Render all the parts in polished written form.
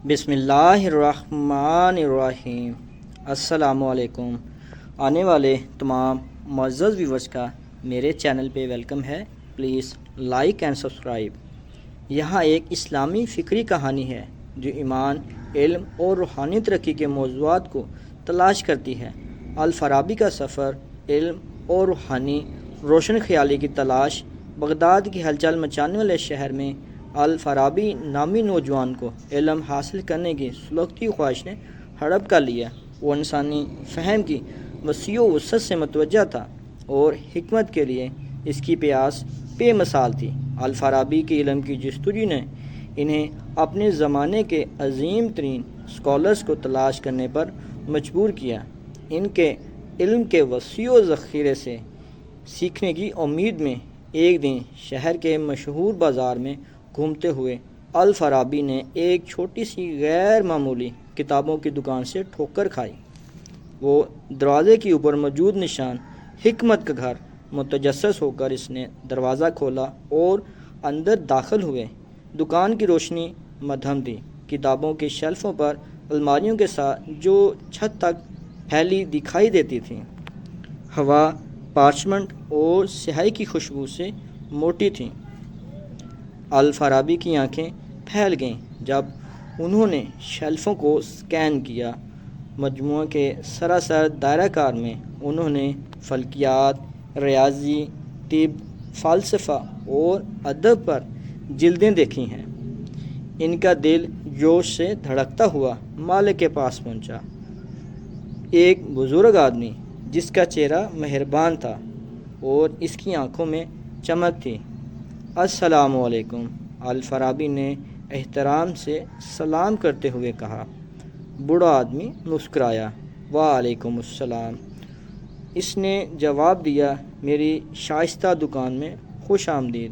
بسم اللہ الرحمن الرحیم۔ السلام علیکم۔ آنے والے تمام معزز ویورز کا میرے چینل پہ ویلکم ہے۔ Please like and subscribe. یہاں ایک اسلامی فکری کہانی ہے جو ایمان، علم اور روحانی ترقی کے موضوعات کو تلاش کرتی ہے۔ الفارابی کا سفر، علم اور روحانی روشن خیالی کی تلاش۔ بغداد کی ہلچل مچانے والے شہر میں الفارابی نامی نوجوان کو علم حاصل کرنے کی سلوکتی خواہش نے ہڑپ کر لیا۔ وہ انسانی فہم کی وسیع وسعت سے متوجہ تھا اور حکمت کے لیے اس کی پیاس بے مثال تھی۔ الفارابی کے علم کی جستجو نے انہیں اپنے زمانے کے عظیم ترین اسکالرز کو تلاش کرنے پر مجبور کیا۔ ان کے علم کے وسیع ذخیرے سے سیکھنے کی امید میں ایک دن شہر کے مشہور بازار میں گھومتے ہوئے الفارابی نے ایک چھوٹی سی غیر معمولی کتابوں کی دکان سے ٹھوکر کھائی۔ وہ دروازے کے اوپر موجود نشان حکمت کا گھر متجسس ہو کر اس نے دروازہ کھولا اور اندر داخل ہوئے۔ دکان کی روشنی مدھم تھی۔ کتابوں کے شیلفوں پر الماریوں کے ساتھ جو چھت تک پھیلی دکھائی دیتی تھی۔ ہوا پارچمنٹ اور سیاہی کی خوشبو سے موٹی تھی۔ الفارابی کی آنکھیں پھیل گئیں جب انہوں نے شیلفوں کو سکین کیا۔ مجموعہ کے سراسر دائرہ کار میں انہوں نے فلکیات، ریاضی، طب، فلسفہ اور ادب پر جلدیں دیکھی ہیں۔ ان کا دل جوش سے دھڑکتا ہوا مالک کے پاس پہنچا، ایک بزرگ آدمی جس کا چہرہ مہربان تھا اور اس کی آنکھوں میں چمک تھی۔ السلام علیکم، الفارابی نے احترام سے سلام کرتے ہوئے کہا۔ بوڑھا آدمی مسکرایا۔ وعلیکم السلام، اس نے جواب دیا۔ میری شائستہ دکان میں خوش آمدید۔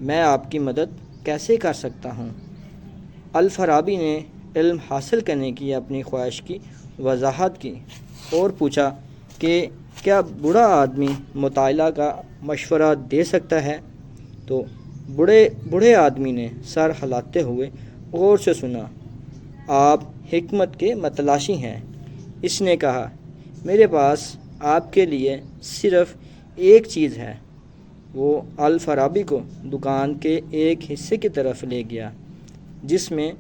میں آپ کی مدد کیسے کر سکتا ہوں؟ الفارابی نے علم حاصل کرنے کی اپنی خواہش کی وضاحت کی اور پوچھا کہ کیا بوڑھا آدمی مطالعہ کا مشورہ دے سکتا ہے؟ تو بوڑھے آدمی نے سر ہلاتے ہوئے غور سے سنا۔ آپ حکمت کے متلاشی ہیں، اس نے کہا۔ میرے پاس آپ کے لیے صرف ایک چیز ہے۔ وہ الفارابی کو دکان کے ایک حصے کی طرف لے گیا جس میں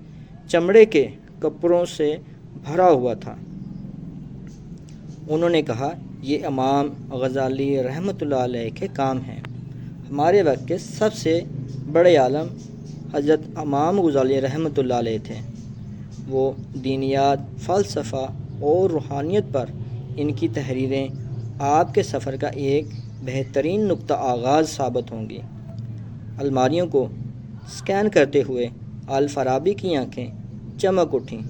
چمڑے کے کپڑوں سے بھرا ہوا تھا۔ انہوں نے کہا، یہ امام غزالی رحمۃ اللہ علیہ کے کام ہیں۔ ہمارے وقت کے سب سے بڑے عالم حضرت امام غزالی رحمۃ اللہ علیہ تھے۔ وہ دینیات، فلسفہ اور روحانیت پر ان کی تحریریں آپ کے سفر کا ایک بہترین نقطہ آغاز ثابت ہوں گی۔ الماریوں کو سکین کرتے ہوئے الفارابی کی آنکھیں چمک اٹھیں۔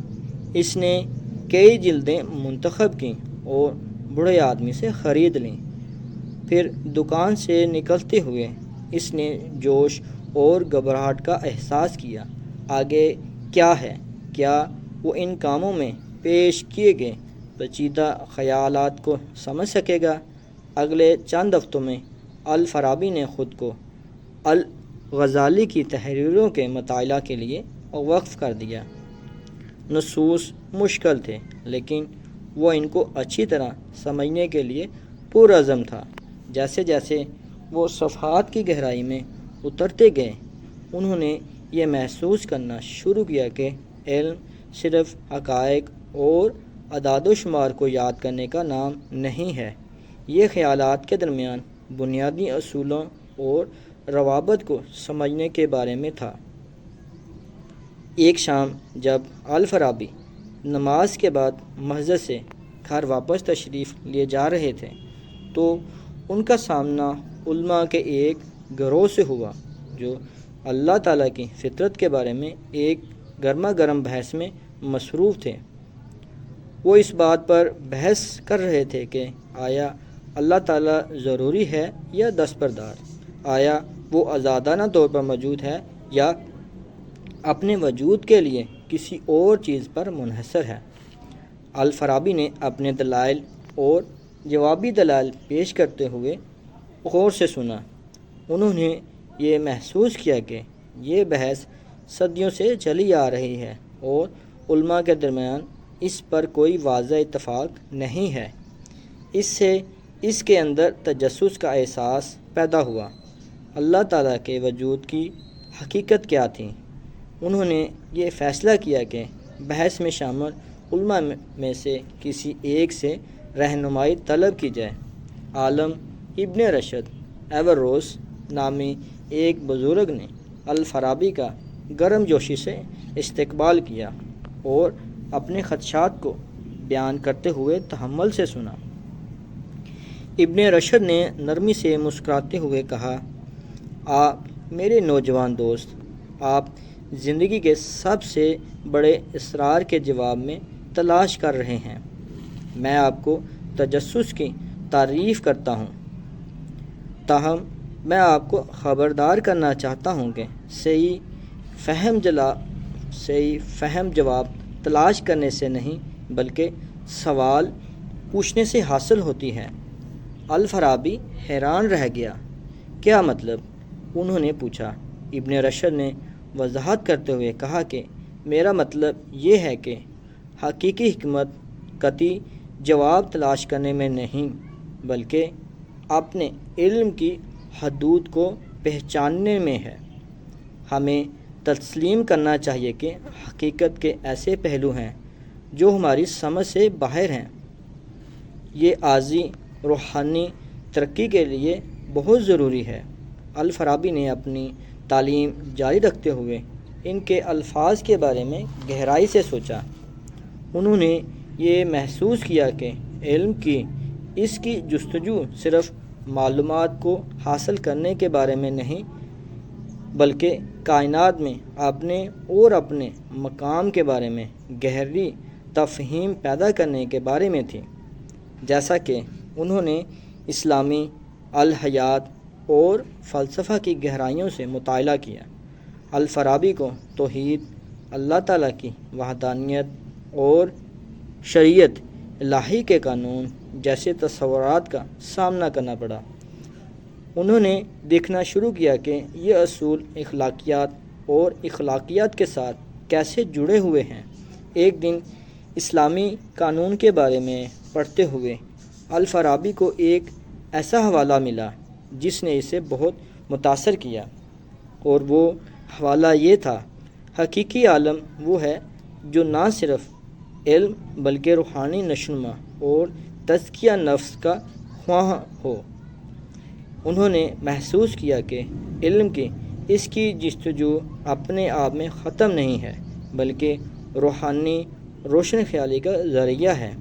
اس نے کئی جلدیں منتخب کیں اور بوڑھے آدمی سے خرید لیں۔ پھر دکان سے نکلتے ہوئے اس نے جوش اور گھبراہٹ کا احساس کیا۔ آگے کیا ہے؟ کیا وہ ان کاموں میں پیش کیے گئے پیچیدہ خیالات کو سمجھ سکے گا؟ اگلے چند ہفتوں میں الفارابی نے خود کو الغزالی کی تحریروں کے مطالعہ کے لیے وقف کر دیا۔ نصوص مشکل تھے لیکن وہ ان کو اچھی طرح سمجھنے کے لیے پرعزم تھا۔ جیسے جیسے وہ صفحات کی گہرائی میں اترتے گئے، انہوں نے یہ محسوس کرنا شروع کیا کہ علم صرف حقائق اور اعداد و شمار کو یاد کرنے کا نام نہیں ہے، یہ خیالات کے درمیان بنیادی اصولوں اور روابط کو سمجھنے کے بارے میں تھا۔ ایک شام جب الفارابی نماز کے بعد مسجد سے گھر واپس تشریف لیے جا رہے تھے تو ان کا سامنا علماء کے ایک گروہ سے ہوا جو اللہ تعالیٰ کی فطرت کے بارے میں ایک گرما گرم بحث میں مصروف تھے۔ وہ اس بات پر بحث کر رہے تھے کہ آیا اللہ تعالیٰ ضروری ہے یا دستبردار؟ آیا وہ آزادانہ طور پر موجود ہے یا اپنے وجود کے لیے کسی اور چیز پر منحصر ہے؟ الفارابی نے اپنے دلائل اور جوابی دلائل پیش کرتے ہوئے غور سے سنا۔ انہوں نے یہ محسوس کیا کہ یہ بحث صدیوں سے چلی آ رہی ہے اور علماء کے درمیان اس پر کوئی واضح اتفاق نہیں ہے۔ اس سے اس کے اندر تجسس کا احساس پیدا ہوا۔ اللہ تعالیٰ کے وجود کی حقیقت کیا تھی؟ انہوں نے یہ فیصلہ کیا کہ بحث میں شامل علماء میں سے کسی ایک سے رہنمائی طلب کی جائے۔ عالم ابن رشد ایوروس نامی ایک بزرگ نے الفارابی کا گرم جوشی سے استقبال کیا اور اپنے خدشات کو بیان کرتے ہوئے تحمل سے سنا۔ ابن رشد نے نرمی سے مسکراتے ہوئے کہا، آپ میرے نوجوان دوست، آپ زندگی کے سب سے بڑے اسرار کے جواب میں تلاش کر رہے ہیں۔ میں آپ کو تجسس کی تعریف کرتا ہوں، تاہم میں آپ کو خبردار کرنا چاہتا ہوں کہ صحیح فہم جواب تلاش کرنے سے نہیں بلکہ سوال پوچھنے سے حاصل ہوتی ہے۔ الفارابی حیران رہ گیا۔ کیا مطلب؟ انہوں نے پوچھا۔ ابن رشد نے وضاحت کرتے ہوئے کہا کہ میرا مطلب یہ ہے کہ حقیقی حکمت قطعی جواب تلاش کرنے میں نہیں بلکہ اپنے علم کی حدود کو پہچاننے میں ہے۔ ہمیں تسلیم کرنا چاہیے کہ حقیقت کے ایسے پہلو ہیں جو ہماری سمجھ سے باہر ہیں۔ یہ عارضی روحانی ترقی کے لیے بہت ضروری ہے۔ الفارابی نے اپنی تعلیم جاری رکھتے ہوئے ان کے الفاظ کے بارے میں گہرائی سے سوچا۔ انہوں نے یہ محسوس کیا کہ علم کی اس کی جستجو صرف معلومات کو حاصل کرنے کے بارے میں نہیں بلکہ کائنات میں اپنے مقام کے بارے میں گہری تفہیم پیدا کرنے کے بارے میں تھی۔ جیسا کہ انہوں نے اسلامی الحیات اور فلسفہ کی گہرائیوں سے مطالعہ کیا، الفارابی کو توحید، اللہ تعالیٰ کی وحدانیت اور شریعت الہی کے قانون جیسے تصورات کا سامنا کرنا پڑا۔ انہوں نے دیکھنا شروع کیا کہ یہ اصول اخلاقیات اور اخلاقیات کے ساتھ کیسے جڑے ہوئے ہیں۔ ایک دن اسلامی قانون کے بارے میں پڑھتے ہوئے الفارابی کو ایک ایسا حوالہ ملا جس نے اسے بہت متاثر کیا، اور وہ حوالہ یہ تھا، حقیقی عالم وہ ہے جو نہ صرف علم بلکہ روحانی نشوونما اور تزکیہ نفس کا خواہاں ہو۔ انہوں نے محسوس کیا کہ علم کی اس کی جستجو اپنے آپ میں ختم نہیں ہے بلکہ روحانی روشن خیالی کا ذریعہ ہے۔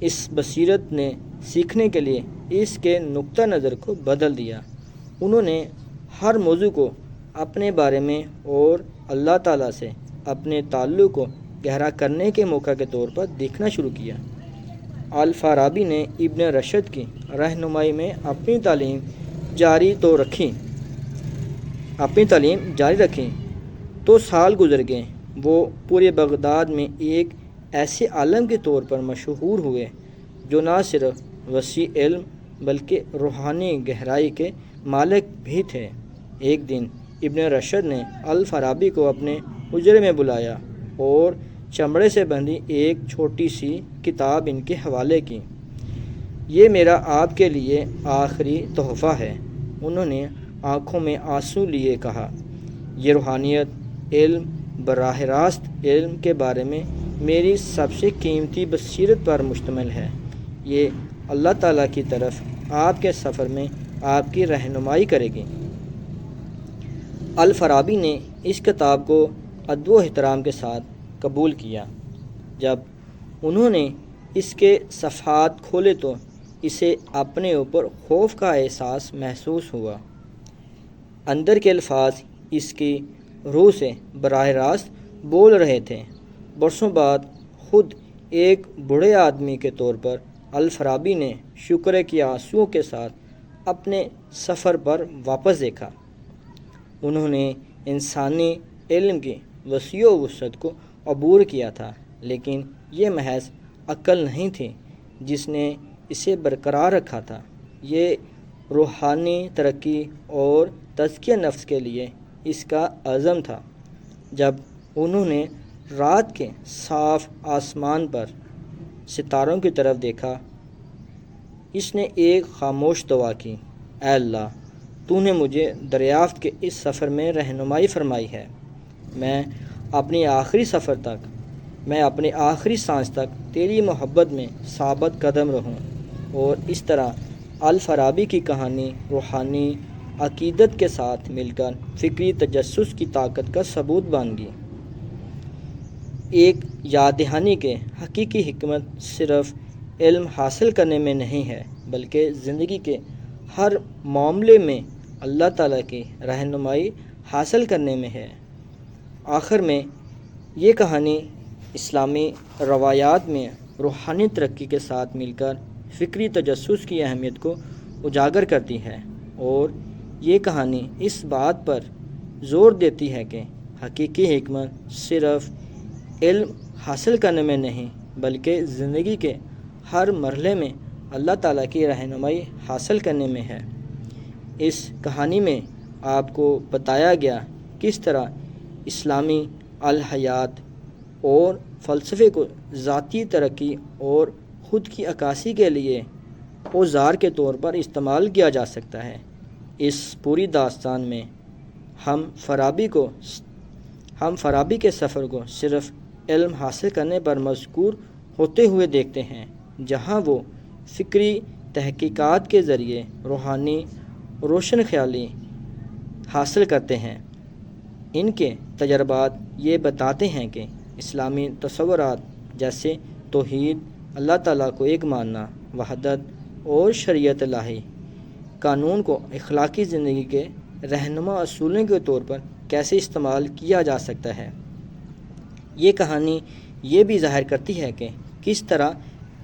اس بصیرت نے سیکھنے کے لیے اس کے نقطہ نظر کو بدل دیا۔ انہوں نے ہر موضوع کو اپنے بارے میں اور اللہ تعالیٰ سے اپنے تعلق کو گہرا کرنے کے موقع کے طور پر دیکھنا شروع کیا۔ الفارابی نے ابن رشد کی رہنمائی میں اپنی تعلیم جاری رکھی تو سال گزر گئے۔ وہ پورے بغداد میں ایک ایسے عالم کے طور پر مشہور ہوئے جو نہ صرف وسیع علم بلکہ روحانی گہرائی کے مالک بھی تھے۔ ایک دن ابن رشد نے الفارابی کو اپنے حجرے میں بلایا اور چمڑے سے بندھی ایک چھوٹی سی کتاب ان کے حوالے کی۔ یہ میرا آپ کے لیے آخری تحفہ ہے، انہوں نے آنکھوں میں آنسو لیے کہا۔ یہ روحانیت، علم، براہ راست علم کے بارے میں میری سب سے قیمتی بصیرت پر مشتمل ہے۔ یہ اللہ تعالیٰ کی طرف آپ کے سفر میں آپ کی رہنمائی کرے گی۔ الفارابی نے اس کتاب کو ادب و احترام کے ساتھ قبول کیا۔ جب انہوں نے اس کے صفحات کھولے تو اسے اپنے اوپر خوف کا احساس محسوس ہوا۔ اندر کے الفاظ اس کی روح سے براہ راست بول رہے تھے۔ برسوں بعد خود ایک بوڑھے آدمی کے طور پر الفارابی نے شکر کے آنسوؤں کے ساتھ اپنے سفر پر واپس دیکھا۔ انہوں نے انسانی علم کی وسیع و وسعت کو عبور کیا تھا، لیکن یہ محض عقل نہیں تھی جس نے اسے برقرار رکھا تھا، یہ روحانی ترقی اور تزکیہ نفس کے لیے اس کا عزم تھا۔ جب انہوں نے رات کے صاف آسمان پر ستاروں کی طرف دیکھا۔ اس نے ایک خاموش دعا کی، اے اللہ، تو نے مجھے دریافت کے اس سفر میں رہنمائی فرمائی ہے۔ میں اپنی آخری سانس تک تیری محبت میں ثابت قدم رہوں، اور اس طرح الفارابی کی کہانی روحانی عقیدت کے ساتھ مل کر فکری تجسس کی طاقت کا ثبوت بن گئی۔ ایک یاد دہانی کہ حقیقی حکمت صرف علم حاصل کرنے میں نہیں ہے، بلکہ زندگی کے ہر معاملے میں اللہ تعالیٰ کی رہنمائی حاصل کرنے میں ہے۔ آخر میں یہ کہانی اسلامی روایات میں روحانی ترقی کے ساتھ مل کر فکری تجسس کی اہمیت کو اجاگر کرتی ہے، اور یہ کہانی اس بات پر زور دیتی ہے کہ حقیقی حکمت صرف علم حاصل کرنے میں نہیں، بلکہ زندگی کے ہر مرحلے میں اللہ تعالیٰ کی رہنمائی حاصل کرنے میں ہے۔ اس کہانی میں آپ کو بتایا گیا کس طرح اسلامی الحیات اور فلسفے کو ذاتی ترقی اور خود کی عکاسی کے لیے اوزار کے طور پر استعمال کیا جا سکتا ہے۔ اس پوری داستان میں ہم فارابی کے سفر کو صرف علم حاصل کرنے پر مذکور ہوتے ہوئے دیکھتے ہیں، جہاں وہ فکری تحقیقات کے ذریعے روحانی روشن خیالی حاصل کرتے ہیں۔ ان کے تجربات یہ بتاتے ہیں کہ اسلامی تصورات جیسے توحید، اللہ تعالیٰ کو ایک ماننا، وحدت اور شریعت الہی قانون کو اخلاقی زندگی کے رہنما اصولوں کے طور پر کیسے استعمال کیا جا سکتا ہے۔ یہ کہانی یہ بھی ظاہر کرتی ہے کہ کس طرح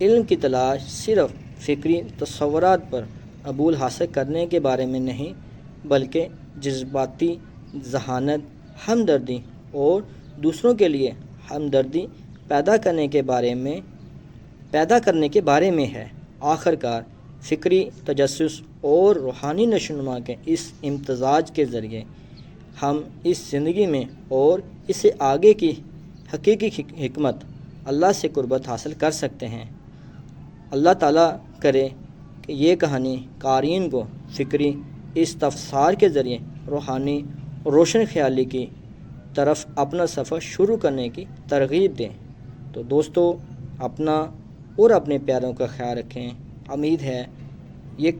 علم کی تلاش صرف فکری تصورات پر عبور حاصل کرنے کے بارے میں نہیں، بلکہ جذباتی ذہانت، ہمدردی اور دوسروں کے لیے ہمدردی پیدا کرنے کے بارے میں ہے۔ آخرکار فکری تجسس اور روحانی نشوونما کے اس امتزاج کے ذریعے ہم اس زندگی میں اور اس سے آگے کی حقیقی حکمت اللہ سے قربت حاصل کر سکتے ہیں۔ اللہ تعالیٰ کرے کہ یہ کہانی قارئین کو فکری استفسار کے ذریعے روحانی روشن خیالی کی طرف اپنا سفر شروع کرنے کی ترغیب دیں۔ تو دوستو، اپنا اور اپنے پیاروں کا خیال رکھیں۔ امید ہے یہ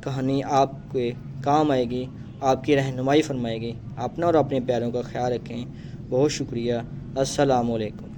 کہانی آپ کے کام آئے گی، آپ کی رہنمائی فرمائے گی۔ اپنا اور اپنے پیاروں کا خیال رکھیں۔ بہت شکریہ۔ السلام علیکم۔